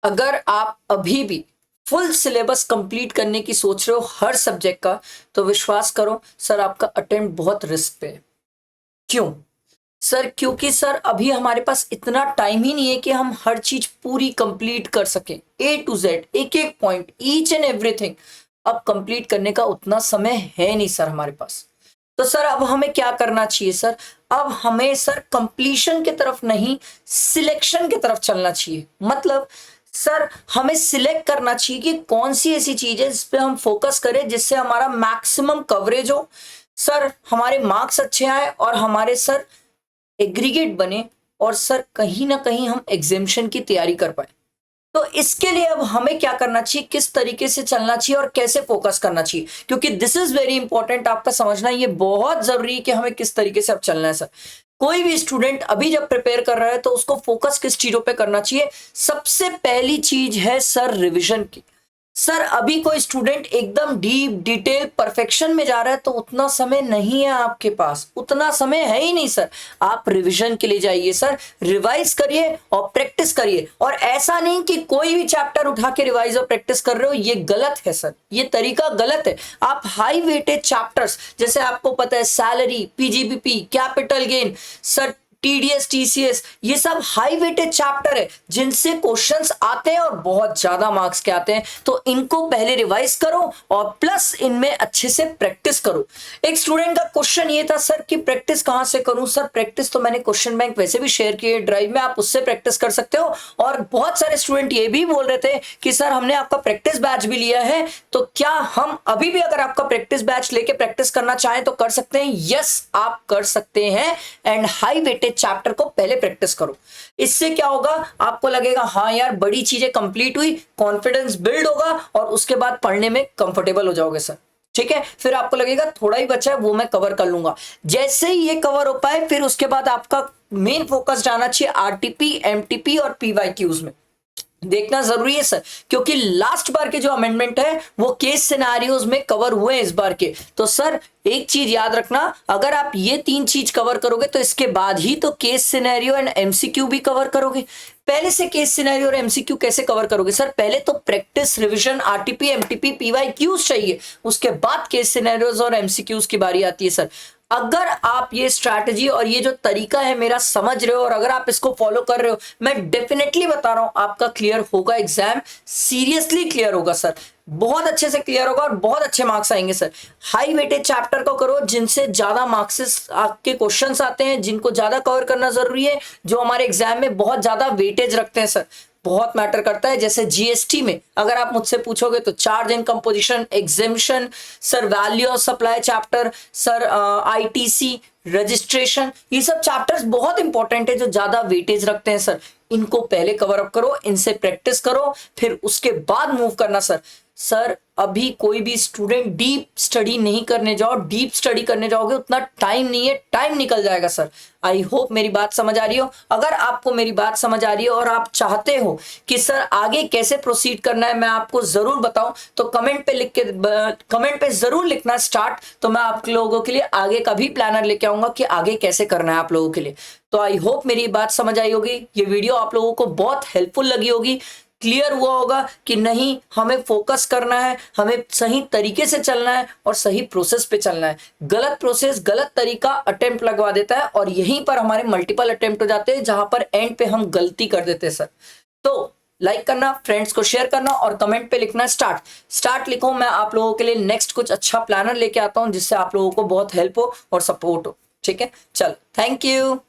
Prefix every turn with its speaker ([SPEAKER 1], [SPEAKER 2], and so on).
[SPEAKER 1] अगर आप अभी भी फुल सिलेबस कंप्लीट करने की सोच रहे हो हर सब्जेक्ट का, तो विश्वास करो सर आपका अटेम्प्ट बहुत रिस्क पे है। क्यों सर? क्योंकि सर अभी हमारे पास इतना टाइम ही नहीं है कि हम हर चीज पूरी कंप्लीट कर सकें, ए टू जेड, एक एक पॉइंट, ईच एंड एवरीथिंग अब कंप्लीट करने का उतना समय है नहीं सर हमारे पास। तो सर अब हमें क्या करना चाहिए सर? अब हमें सर कंप्लीशन की तरफ नहीं, सिलेक्शन की तरफ चलना चाहिए। मतलब सर हमें सिलेक्ट करना चाहिए कि कौन सी ऐसी चीज है जिस पे हम फोकस करें, जिससे हमारा मैक्सिमम कवरेज हो, सर हमारे मार्क्स अच्छे आए और हमारे सर एग्रीगेट बने, और सर कहीं ना कहीं हम एग्जामिनेशन की तैयारी कर पाए। तो इसके लिए अब हमें क्या करना चाहिए, किस तरीके से चलना चाहिए और कैसे फोकस करना चाहिए, क्योंकि दिस इज वेरी इंपॉर्टेंट। आपका समझना ये बहुत जरूरी है कि हमें किस तरीके से अब चलना है सर। कोई भी स्टूडेंट अभी जब प्रिपेयर कर रहा है तो उसको फोकस किस चीजों पे करना चाहिए? सबसे पहली चीज है सर रिवीजन की। सर अभी कोई स्टूडेंट एकदम डीप डिटेल परफेक्शन में जा रहा है तो उतना समय नहीं है आपके पास, उतना समय है ही नहीं सर। आप रिवीजन के लिए जाइए सर, रिवाइज करिए और प्रैक्टिस करिए। और ऐसा नहीं कि कोई भी चैप्टर उठा के रिवाइज और प्रैक्टिस कर रहे हो, ये गलत है सर, ये तरीका गलत है। आप हाई वेटेज चैप्टर्स, जैसे आपको पता है salary, PGBP, capital gain, sir TDS, TCS, ये सब हाई वेटेड चैप्टर है जिनसे क्वेश्चंस आते हैं और बहुत ज्यादा मार्क्स के आते हैं। तो इनको पहले रिवाइज करो और प्लस इनमें अच्छे से प्रैक्टिस करो। एक स्टूडेंट का क्वेश्चन ये था सर कि प्रैक्टिस कहां से करूं? सर प्रैक्टिस तो मैंने क्वेश्चन बैंक वैसे भी शेयर किए ड्राइव में, आप उससे प्रैक्टिस कर सकते हो। और बहुत सारे स्टूडेंट ये भी बोल रहे थे कि सर हमने आपका प्रैक्टिस बैच भी लिया है, तो क्या हम अभी भी अगर आपका प्रैक्टिस बैच लेके प्रैक्टिस करना चाहें तो कर सकते हैं? यस, आप कर सकते हैं। एंड हाई वेटेज चैप्टर को पहले प्रैक्टिस करो। इससे क्या होगा, आपको लगेगा हाँ यार बड़ी चीजें कंप्लीट हुई, कॉन्फिडेंस बिल्ड होगा और उसके बाद पढ़ने में कंफर्टेबल हो जाओगे सर। ठीक है, फिर आपको लगेगा थोड़ा ही बचा है वो मैं कवर कर लूंगा। जैसे ही ये कवर हो पाए फिर उसके बाद आपका मेन फोकस जाना चाहिए आरटीपी, एमटीपी और पीवाईक्यूज में। देखना जरूरी है सर, क्योंकि लास्ट बार के जो अमेंडमेंट है वो केस सिनेरियोज में कवर हुए हैं इस बार के। तो सर एक चीज याद रखना, अगर आप ये तीन चीज कवर करोगे तो इसके बाद ही तो केस सिनेरियो एंड एमसीक्यू भी कवर करोगे। पहले से केस सिनेरियो और एमसीक्यू कैसे कवर करोगे सर? पहले तो practice, revision, RTP, MTP, PYQs चाहिए, उसके बाद केस सिनेरियोज और एमसीक्यूज की बारी आती है सर। अगर आप ये स्ट्रैटेजी और ये जो तरीका है मेरा समझ रहे हो और अगर आप इसको फॉलो कर रहे हो, मैं डेफिनेटली बता रहा हूं आपका क्लियर होगा एग्जाम, सीरियसली क्लियर होगा सर, बहुत अच्छे से क्लियर होगा और बहुत अच्छे मार्क्स आएंगे सर। हाई वेटेज चैप्टर को करो जिनसे ज्यादा मार्क्स आपके क्वेश्चंस आते हैं, जिनको ज्यादा कवर करना जरूरी है, जो हमारे एग्जाम में बहुत ज्यादा वेटेज रखते हैं सर, बहुत मैटर करता है। जैसे जीएसटी में अगर आप मुझसे पूछोगे तो charge and composition, exemption, sir value of supply chapter, sir ITC, registration, ये सब चैप्टर्स बहुत इंपॉर्टेंट है जो ज्यादा वेटेज रखते हैं सर। इनको पहले कवर अप करो, इनसे प्रैक्टिस करो, फिर उसके बाद मूव करना सर। सर अभी कोई भी स्टूडेंट डीप स्टडी नहीं करने जाओ, डीप स्टडी करने जाओगे उतना टाइम नहीं है, टाइम निकल जाएगा सर। आई होप मेरी बात समझ आ रही हो। अगर आपको मेरी बात समझ आ रही है और आप चाहते हो कि सर आगे कैसे प्रोसीड करना है मैं आपको जरूर बताऊं, तो कमेंट पे लिख के कमेंट पे जरूर लिखना स्टार्ट, तो मैं आप लोगों के लिए आगे का भी प्लानर लेके आऊंगा कि आगे कैसे करना है आप लोगों के लिए। तो आई होप मेरी बात समझ आई होगी, ये वीडियो आप लोगों को बहुत हेल्पफुल लगी होगी, क्लियर हुआ होगा कि नहीं हमें फोकस करना है, हमें सही तरीके से चलना है और सही प्रोसेस पे चलना है। गलत प्रोसेस, गलत तरीका अटेम्प्ट लगवा देता है और यहीं पर हमारे मल्टीपल अटेम्प्ट हो जाते हैं जहां पर एंड पे हम गलती कर देते हैं सर। तो लाइक करना, फ्रेंड्स को शेयर करना और कमेंट पे लिखना स्टार्ट लिखो। मैं आप लोगों के लिए नेक्स्ट कुछ अच्छा प्लानर लेके आता हूं जिससे आप लोगों को बहुत हेल्प हो और सपोर्ट हो। ठीक है, चलो, थैंक यू।